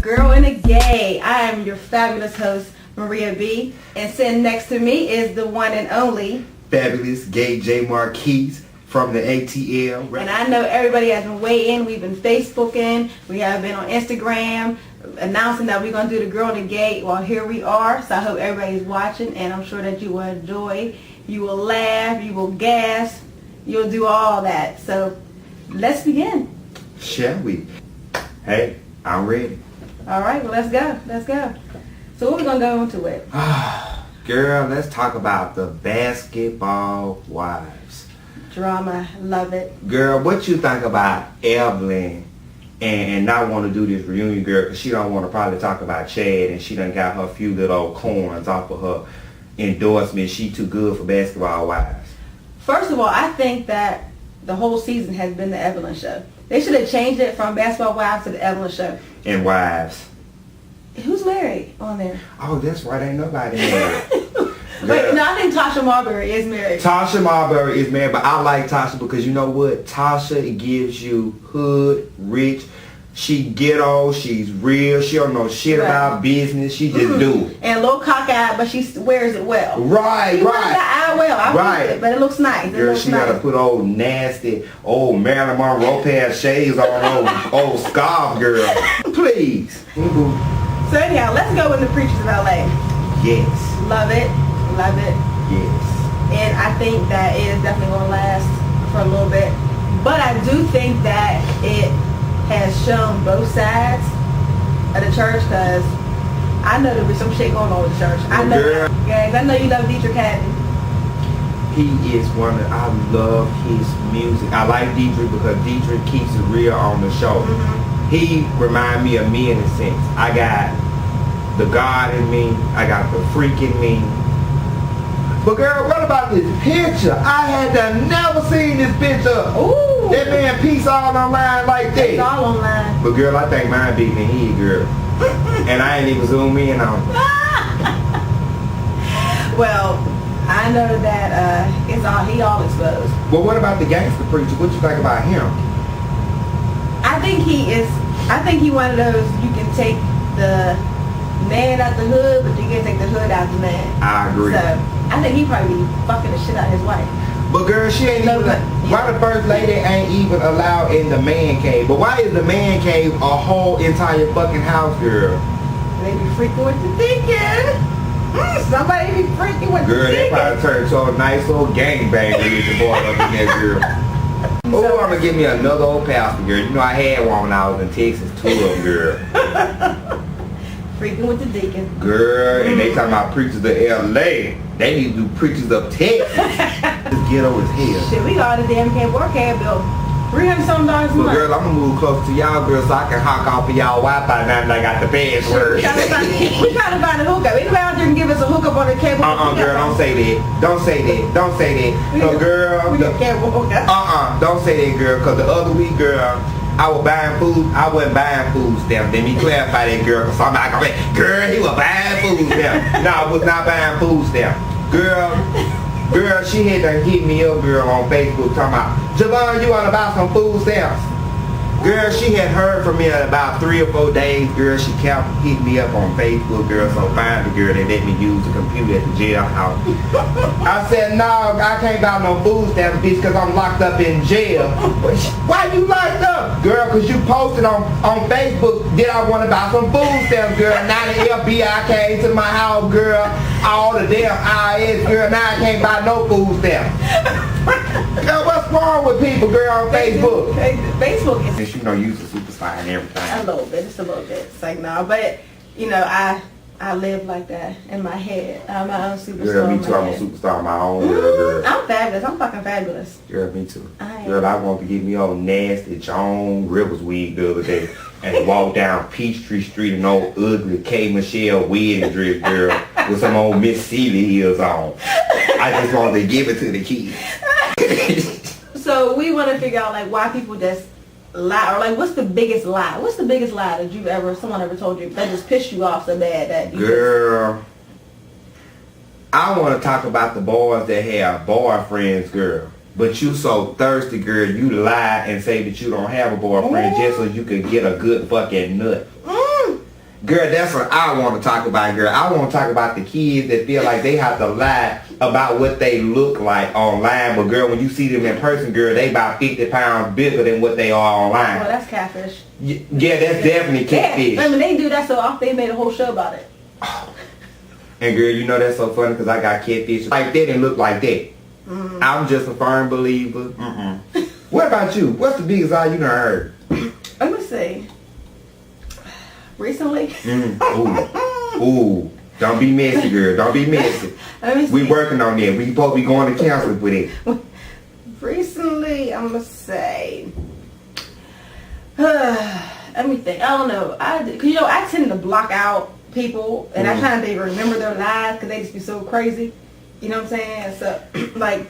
Girl in a Gay. I am your fabulous host, Maria B. And sitting next to me is the one and only Fabulous Gay J Marquise from the ATL. And I know everybody has been waiting. We've been Facebooking. We have been on Instagram announcing that we're going to do the Girl in a Gay. Well, here we are. So I hope everybody's watching, and I'm sure that you will enjoy. You will laugh. You will gasp. You'll do all that. So let's begin. Shall we? Hey, I'm ready. All right, well, let's go. Let's go. So what we going to go into it? Girl, let's talk about the Basketball Wives. Drama. Love it. Girl, what you think about Evelyn and not want to do this reunion, girl, because she don't want to probably talk about Chad, and she done got her few little coins off of her endorsement. She too good for Basketball Wives. First of all, I think that the whole season has been the Evelyn Show. They should have changed it from Basketball Wives to the Evelyn Show. And Wives. Who's married on there? Oh, that's right. Ain't nobody married. Wait, no, I think Tasha Marbury is married. Tasha Marbury is married, but I like Tasha because you know what? Tasha gives you hood, rich. She ghetto. She's real. She don't know shit about business. She just do it. And a little cockeyed, but she wears it well. Right, she wears that eye well. I it, but it looks nice. Girl, she gotta put old nasty, old Marilyn Monroe pair of shades on old scarf, girl. Please. So anyhow, let's go with the Preachers of LA. Yes. Love it. Love it. Yes. And I think that it is definitely gonna last for a little bit. But I do think that it has shown both sides of the church, because I know there'll be some shit going on with the church. I know, girl. Guys, I know you love Dietrich Haddon. He is I love his music. I like Dietrich because Dietrich keeps it real on the show. Mm-hmm. He remind me of me in a sense. I got the God in me. I got the freak in me. But girl, what about this picture? I had to never seen this picture. Ooh. That man piece all online like that. It's all online. But girl, I think mine bigger than his, girl. And I ain't even zoom in on it. Well, I know that he all exposed. Well, what about the gangster preacher? What you think about him? I think he one of those, you can take the man out the hood, but you can't take the hood out the man. I agree. So I think he probably be fucking the shit out of his wife. But girl, she ain't even. Why the first lady ain't even allowed in the man cave? But why is the man cave a whole entire fucking house, girl? They be freaking with the deacon. Somebody be freaking with the deacon. Girl, they probably turned to a nice little gangbang with the boy up in there, girl. Oh, I'm gonna give me another old pastor, girl. You know I had one when I was in Texas, 2 of them, girl. Freaking with the deacon. Girl, and they talking about preachers of LA. They need to do preachers of Texas. This ghetto is hell. Shit, we got a damn cab bill. $300-something a month. But girl, I'm gonna move close to y'all, girl, so I can hawk off of y'all Wi-Fi now that I got the password. We trying to find a hookup. Anybody out there can give us a hookup on the cable? Girl, don't say that. Don't say that. Don't say that. So, girl, we got cable hookup. Don't say that, girl, because the other week, girl, I was buying food. I wasn't buying food stamps. Let me clarify that, girl, because somebody gonna say, girl, he was buying food stamps. No, I was not buying food stamps. Girl, she had to hit me up, girl, on Facebook talking about, Javon, you want to buy some food stamps? Girl, she had heard from me in about 3 or 4 days, girl. She kept hitting me up on Facebook, girl. So finally, girl, they let me use the computer at the jailhouse. I said, no, I can't buy no food stamps, bitch, because I'm locked up in jail. Why you locked up? Girl, because you posted on Facebook, did I want to buy some food stamps, girl? Now the FBI came to my house, girl. All the damn IS, girl. Now I can't buy no food stamps. Girl, what's wrong with people, girl, on Facebook? Facebook is... You know, use the superstar and everything. A little bit, just a little bit. It's like, no, but, you know, I live like that in my head. I'm my own superstar. Girl, me too. I'm a superstar of my own, girl. I'm fabulous. I'm fucking fabulous. Girl, me too. Girl, I want to get me old nasty Joan Rivers wig the other day and walk down Peachtree Street in old ugly K. Michelle wedding dress, girl, with some old Miss Celia heels on. I just wanted to give it to the kids. So we want to figure out, like, why people just lie, or like, what's the biggest lie? What's the biggest lie that someone ever told you that just pissed you off so bad that you girl, I want to talk about the boys that have boyfriends, girl. But you so thirsty, girl, you lie and say that you don't have a boyfriend just so you can get a good fucking nut. Girl, that's what I want to talk about, girl. I want to talk about the kids that feel like they have to lie about what they look like online. But girl, when you see them in person, girl, they about 50 pounds bigger than what they are online. Well, that's catfish. Yeah, that's definitely catfish. Yeah, I mean, they do that so often they made a whole show about it. And girl, you know that's so funny because I got catfish like that and look like that. Mm. I'm just a firm believer. What about you? What's the biggest lie you done heard? Let me see. Recently? Ooh. Don't be messy, girl. Don't be messy. Let me see. We working on that. We supposed to be going to counseling for that. Recently, I'm gonna say. Let me think. I don't know. Cause you know I tend to block out people, and I try not to remember their lies because they just be so crazy. You know what I'm saying? So, like,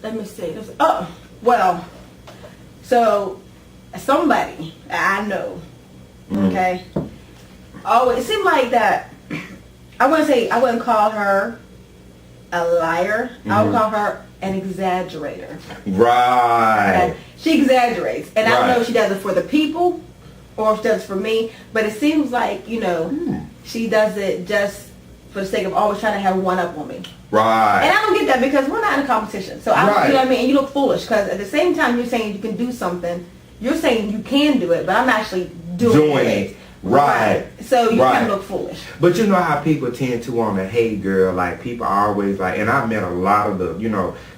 let me see. Oh, well. So, somebody I know. Okay. Oh, it seemed like that. I wouldn't call her a liar. I would call her an exaggerator. Right. Okay? She exaggerates, and I don't know Right. if she does it for the people or if she does it for me. But it seems like she does it just for the sake of always trying to have one up on me. Right. And I don't get that because we're not in a competition. So you know what I mean. And you look foolish because at the same time you're saying you can do something, you're saying you can do it, but I'm actually doing it. Right. So you kind of look foolish. But you know how people tend to want to hate, girl. Like people always like, and I've met a lot of the,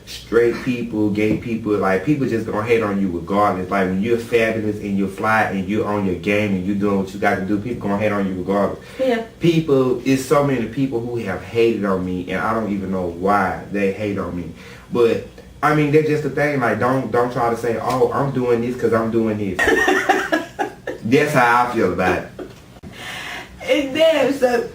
straight people, gay people. Like people just gonna hate on you regardless. Like when you're fabulous and you're fly and you're on your game and you're doing what you got to do, people gonna hate on you regardless. Yeah. It's so many people who have hated on me, and I don't even know why they hate on me. But I mean, that's just the thing. Like don't try to say, oh, I'm doing this because I'm doing this. That's how I feel about it. And then, so,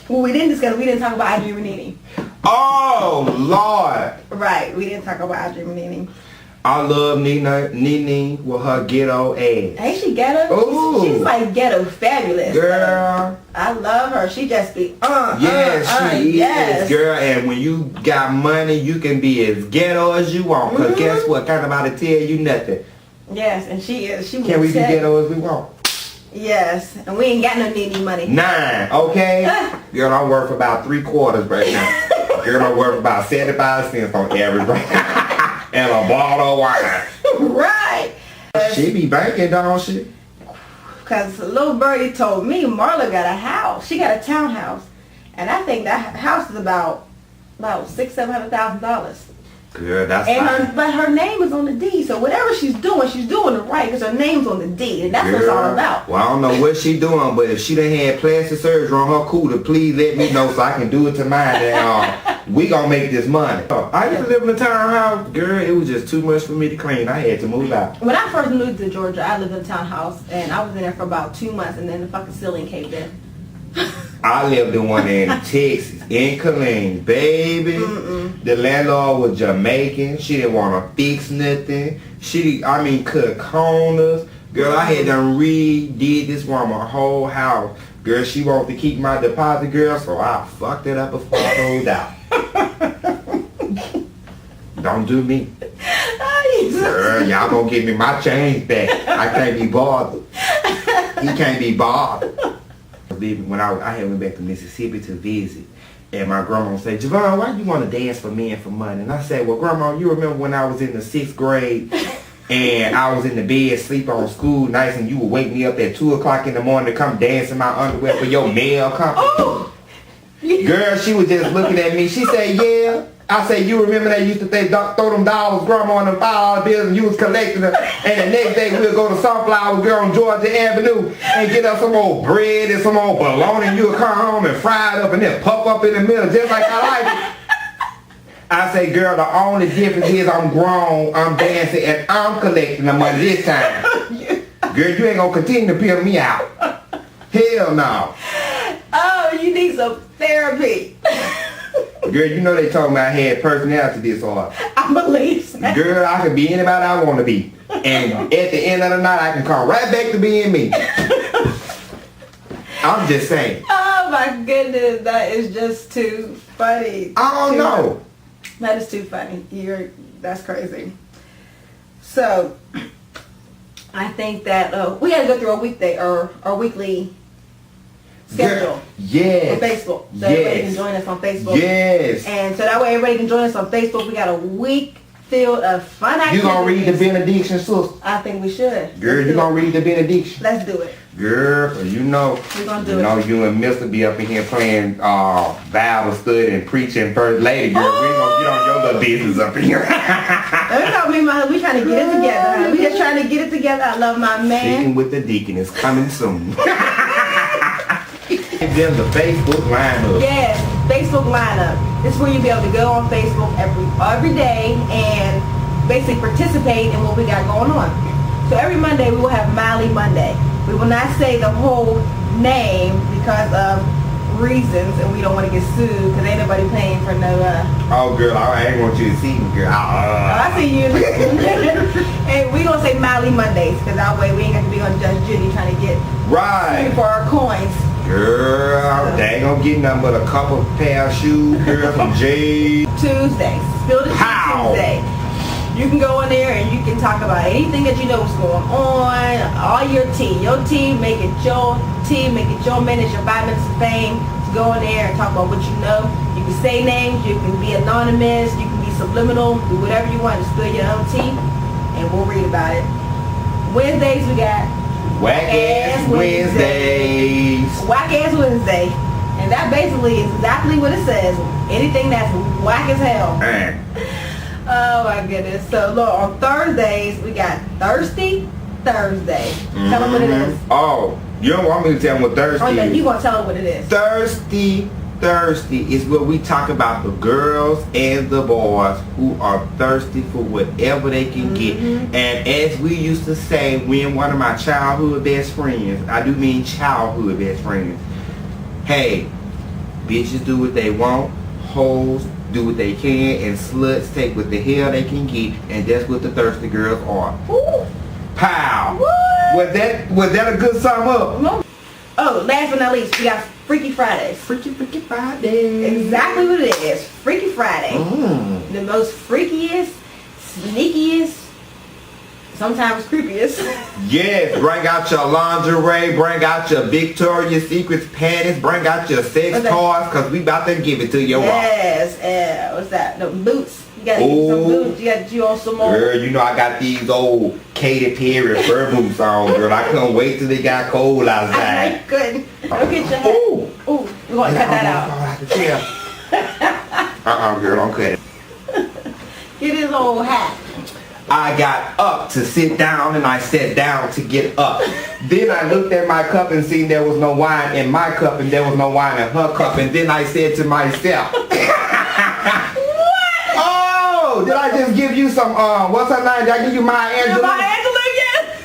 we didn't talk about Audrey Renini. Oh, Lord. Right, we didn't talk about Audrey Renini. I love Nene with her ghetto ass. Ain't she ghetto? Ooh. She's like ghetto fabulous. Girl. I love her. She just be, she is, girl. And when you got money, you can be as ghetto as you want. Because guess what? Can't nobody tell you nothing. Yes, and she is. Can we be ghetto as we want? Yes, and we ain't got no Nene money. 9, okay? Girl, I'm worth about 3/4 right now. Girl, I'm worth about 75 cents on average right now. And a bottle of wine. Right. She be banking, don't she? Because little birdie told me Marla got a house. She got a townhouse. And I think that house is about $600,000-$700,000. Girl, that's fine. But her name is on the deed, so whatever she's doing it right because her name's on the deed, and that's what it's all about. Well, I don't know what she doing, but if she done had plastic surgery on her cooter, please let me know so I can do it to mine. And we gonna make this money. I used to live in a townhouse, girl. It was just too much for me to clean. I had to move out. When I first moved to Georgia, I lived in a townhouse, and I was in there for about 2 months, and then the fucking ceiling caved in. I lived in one in Texas, in Killeen, baby. The landlord was Jamaican. She didn't want to fix nothing. Cut corners. Girl, I had done redid this woman whole house. Girl, she wanted to keep my deposit, girl, so I fucked it up before I moved out. Don't do me. Girl, y'all gonna give me my change back. I can't be bothered. He can't be bothered. When I went back to Mississippi to visit, and my grandma said, Javon, why you want to dance for men for money? And I said, well, Grandma, you remember when I was in the 6th grade and I was in the bed sleep on school nights and you would wake me up at 2 o'clock in the morning to come dance in my underwear for your nail company? Oh. Girl, she was just looking at me. She said, yeah. I said, you remember they used to throw them dollars, Grandma, on them $5 bills and you was collecting them. And the next day we'll go to Sunflower Girl on Georgia Avenue and get us some old bread and some old bologna and you'll come home and fry it up and then puff up in the middle just like I like it. I say, girl, the only difference is I'm grown, I'm dancing, and I'm collecting the money this time. Girl, you ain't gonna continue to pimp me out. Hell no. Oh, you need some therapy. Girl, you know they told me I had personality disorder. I believe so. Girl, I can be anybody I want to be. And at the end of the night, I can come right back to being me. I'm just saying. Oh my goodness, that is just too funny. I don't know. That is too funny. That's crazy. So, I think that we got to go through our weekly schedule Yes. on Facebook. So everybody can Yes. join us on Facebook. Yes. And so that way everybody can join us on Facebook. We got a week filled of fun You activities. gonna read the benediction, sister? I think we should. Girl, Let's you do gonna it. read the benediction? Let's do it. Girl, you know, We're gonna do you it. know, you and Mister be up in here playing Bible study and preaching first lady. Girl, we ain't gonna get on your little business up in here. Let me talk me and my husband. We trying to get it together. Huh? We just trying to get it together. I love my man. Speaking with the deacon is coming soon. Give them the Facebook lineup. Yes, Facebook lineup. This is where you'll be able to go on Facebook every day and basically participate in what we got going on. So every Monday we will have Miley Monday. We will not say the whole name because of reasons, and we don't want to get sued because ain't nobody paying for no. Oh, girl, I ain't want you to see me, girl. I see you. And we gonna say Miley Mondays because that way we ain't got to be on Judge Judy trying to get Right. sued for our coins. Girl, they ain't gonna get nothing but a couple pair of shoes, girl, from Jay. Tuesdays, Spill the Tea How? Tuesday. You can go in there and you can talk about anything that you know is going on, all your tea. Your tea, make it your tea, make it your minutes, your 5 minutes of fame. To go in there and talk about what you know. You can say names, you can be anonymous, you can be subliminal, do whatever you want to spill your own tea, and we'll read about it. Wednesdays we got Whack ass Wednesdays. Whack Ass Wednesday. And that basically is exactly what it says. Anything that's whack as hell. Man. Oh my goodness. So look, on Thursdays we got Thirsty Thursday. Tell them what it is. Oh, you don't want me to tell them what Thursday Oh no, is? you gonna tell them what it is. Thirsty Thursday is where we talk about the girls and the boys who are thirsty for whatever they can get. And as we used to say, when one of my childhood best friends, I do mean childhood best friends, hey, bitches do what they want, hoes do what they can, and sluts take what the hell they can get, and that's what the thirsty girls are. Ooh. Pow! What? Was that a good sum up? No. Oh, last but not least, we got Freaky Fridays. Freaky Friday. Exactly what it is. Freaky Friday. The most freakiest, sneakiest, sometimes creepiest. Yes, bring out your lingerie, bring out your Victoria's Secrets panties, bring out your sex What's that? toys, because we about to give it to you. Yes, what's that? The boots. You gotta get some Ooh. boots. You gotta get you on some more. Girl, you know I got these old Katy Perry fur boots on, girl. I couldn't wait till they got cold I outside. couldn't. Go get your hat. Ooh. Ooh, we're gonna cut that out. Girl, don't cut it. Get his old hat. I got up to sit down and I sat down to get up. Then I looked at my cup and seen there was no wine in my cup and there was no wine in her cup. And then I said to myself, oh, did I just give you some, what's her name? Did I give you Maya Angelou? Maya Angelou, yes.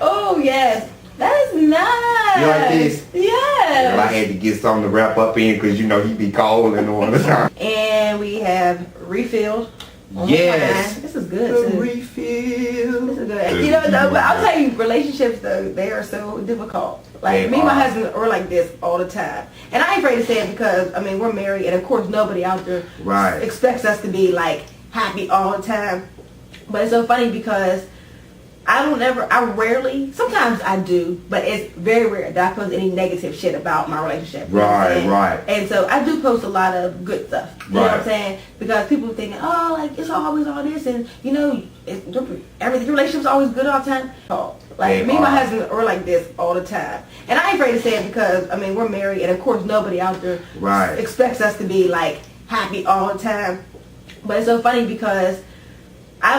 Oh, yes. That is nice. You like this? Yes. Girl, I had to get something to wrap up in because you know he be cold and all the time. And we have refilled. on the Yes. wine. This is good, The too. refill. This is good. You know, though, but I'll tell you, relationships, though, they are so difficult. Like, They me and my are. husband are like this all the time. And I ain't afraid to say it because, I mean, we're married, and of course, nobody out there Right. expects us to be, like, happy all the time. But it's so funny because I rarely, sometimes I do, but it's very rare that I post any negative shit about my relationship. You know what I'm Right, saying? right. And so I do post a lot of good stuff. You know what I'm Right. saying? Because people are thinking, oh, like, it's always all this, and, you know, everything, your relationship's always good all the time. Oh, like, They me and my are. husband are like this all the time. And I ain't afraid to say it because, I mean, we're married, and of course, nobody out there Right. expects us to be, like, happy all the time. But it's so funny because I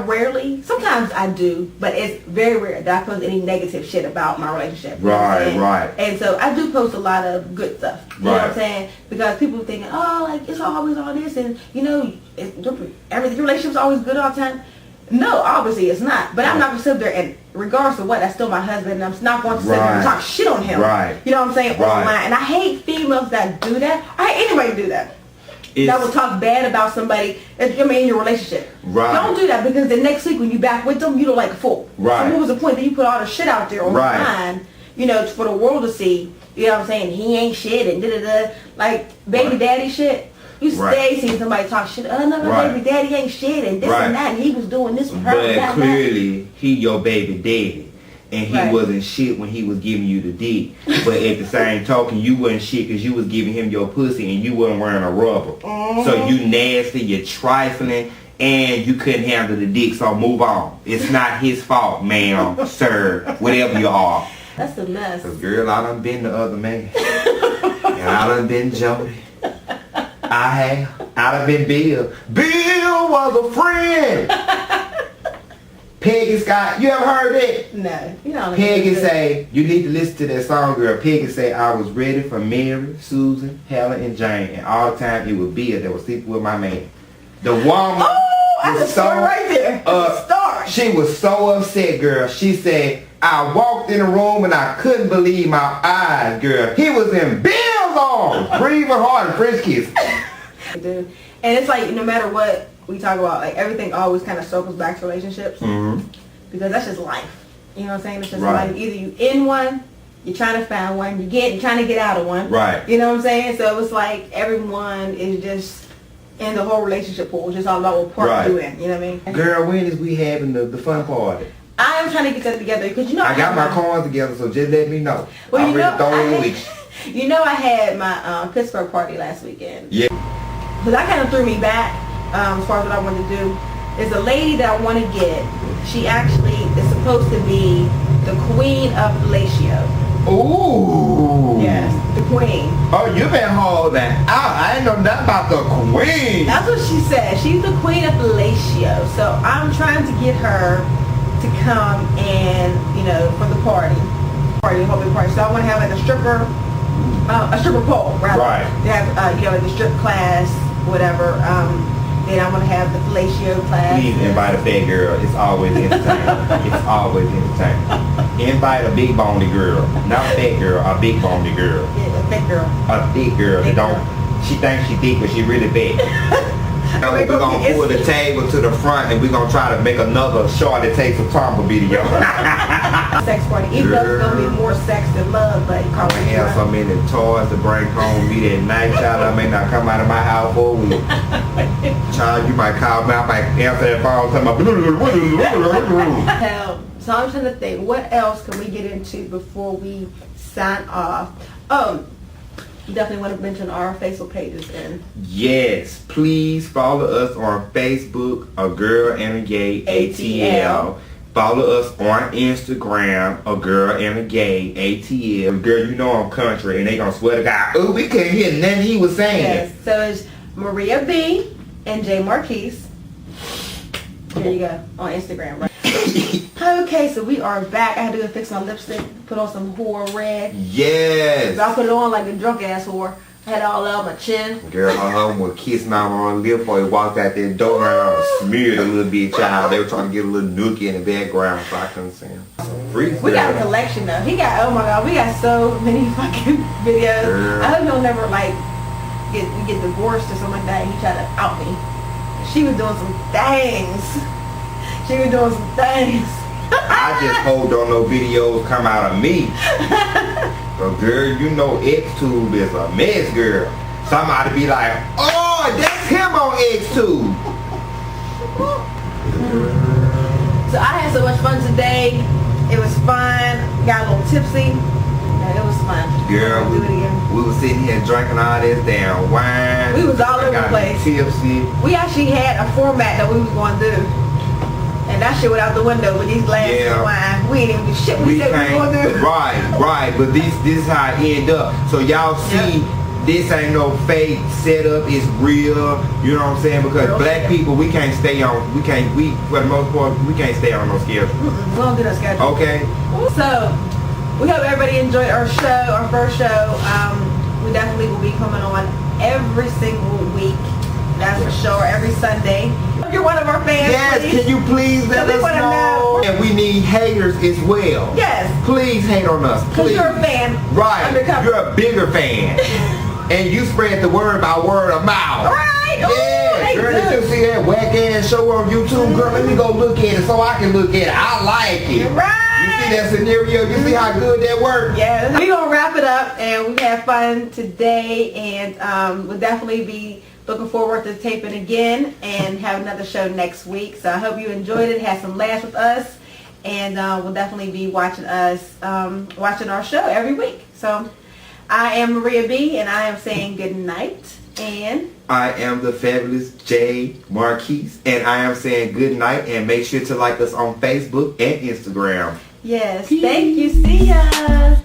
rarely, sometimes I do, but it's very rare that I post any negative shit about my relationship. You know what I'm Right, saying? right. And so I do post a lot of good stuff. You know what I'm Right. saying? Because people are thinking, oh, like, it's always all this, and, you know, everything, your relationship's always good all the time. No, obviously it's not. But I'm not going to sit there and, regardless of what, that's still my husband, and I'm not going to sit there and Right. talk shit on him. Right. You know what I'm saying? Right. Online. And I hate females that do that. I hate anybody to do that. That will talk bad about somebody, in your relationship. Right. Don't do that because the next week when you back with them, you look like a fool. Right. So what was the point that you put all the shit out there online, for the world to see, you know what I'm saying, he ain't shit and da-da-da, like baby Right. daddy shit. You Right. stay seeing somebody talk shit, oh no, Right. baby daddy ain't shit and this Right. and that, and he was doing this with her and But that. clearly, he your baby daddy. and he Right. wasn't shit when he was giving you the dick. But at the same token, you wasn't shit because you was giving him your pussy and you wasn't wearing a rubber. So you nasty, you're trifling, and you couldn't handle the dick, so move on. It's not his fault, ma'am, sir, whatever you are. That's a mess. Cause girl, I done been the other man. And I done been Jody. I done been Bill. Bill was a friend. Peggy Scott, you ever heard that? No, you don't. Peggy say, you need to listen to that song, girl. Peggy say, I was ready for Mary, Susan, Helen, and Jane. And all the time it was Bill that was sleeping with my man. The woman. Oh, that's a was story right there. That's a story. She was so upset, girl. She said, I walked in the room and I couldn't believe my eyes, girl. He was in Bill's arms, breathing hard and French kiss. Dude. And it's like, no matter what we talk about, like everything always kind of circles back to relationships. Mm-hmm. Because that's just life. You know what I'm saying? It's just Right. life. Either you in one, you're trying to find one, you're trying to get out of one. Right. You know what I'm saying? So it's like everyone is just in the whole relationship pool. It's just all about what part Right. you in. You know what I mean? Girl, when is we having the fun party? I am trying to get that together because you know I got my had coins together, so just let me know. Well, I'm you ready know, to throw in I the had- week. You know I had my Pittsburgh party last weekend. Yeah. So that kind of threw me back as far as what I wanted to do. There's a lady that I want to get. She actually is supposed to be the queen of fellatio. Ooh. Yes, the queen. Oh, you been holding out. I ain't know nothing about the queen. That's what she said. She's the queen of fellatio. So I'm trying to get her to come and, you know, for the party, hobby party. So I want to have like a stripper pole, rather. Right. They have, you know, like the strip class, whatever. Then I want to have the fellatio class. Please invite a fat girl. It's always entertaining. It's always entertaining. Invite a big boned girl. Not a fat girl, a big boned girl. Yeah, a thick girl. A thick girl that don't, she thinks she thick but she really fat. And we're gonna pull the table to the front and we're gonna try to make another Shorty Takes a Tumble video. Sex party. Even though it's gonna be more sex than love, but I'm gonna have so many toys to bring home with me that night. Child, I may not come out of my house for a week. Child, you might call me, I might answer that phone talking Hell, so I'm trying to think, what else can we get into before we sign off? You definitely want to mention our Facebook pages and Yes, please follow us on Facebook, A Girl and a Gay ATL. Follow us on Instagram, A Girl and a Gay ATL. Girl, you know I'm country and they gonna swear to God, oh, we couldn't hear nothing he was saying. yes. So it's Maria B and J Marquise. There you go, on Instagram, right? Okay, so we are back. I had to go fix my lipstick, put on some whore red. Yes. I put it on like a drunk ass whore. I had it all out my chin. Girl, her husband was kissing out on her lip before he walked out that door and I was smeared a little bit, child. They were trying to get a little nookie in the background so I couldn't see him. Freaks, We got a girl. collection though. He got, oh my god, we got so many fucking videos. Girl. I hope he'll never like get divorced or something like that and he tried to out me. She was doing some things. She was doing some things. I just hope don't no videos come out of me. But girl, you know Xtube is a mess, girl. Somebody be like, oh, that's him on Xtube. So I had so much fun today. It was fun. Got a little tipsy. Yeah, it was fun. Girl, I'll do it again. we was sitting here drinking all this damn wine. We was all over the Got place. tipsy. We actually had a format that we was going to do. And that shit went out the window with these glasses Yeah. of wine. We didn't even do shit We said we can't, was going to do. right, but this is how it end up. So y'all see, this ain't no fake setup, it's real, you know what I'm saying? Because Real black shit. people, we for the most part, we can't stay on no schedule. We don't do that schedule. Okay? So, we hope everybody enjoyed our show, our first show. We definitely will be coming on every single week. That's for sure, every Sunday. If you're one of our fans, Yes, please. can you please let we us wanna know? know. And we need haters as well. Yes, Please hate on us, because please. you're a fan. Right, Undercover. you're a bigger fan. And you spread the word by word of mouth. Right? Ooh, Yeah, they girl, did good. you see that whack ass show on YouTube? Girl, let me go look at it so I can look at it. I like it. Right. You see that scenario? You see how good that worked? Yeah, we're going to wrap it up, and we had fun today, and we'll definitely be looking forward to taping again and have another show next week. So I hope you enjoyed it, had some laughs with us, and will definitely be watching watching our show every week. So I am Maria B, and I am saying good night. And I am the fabulous Jay Marquise, and I am saying good night, and make sure to like us on Facebook and Instagram. yes, thank you. See ya.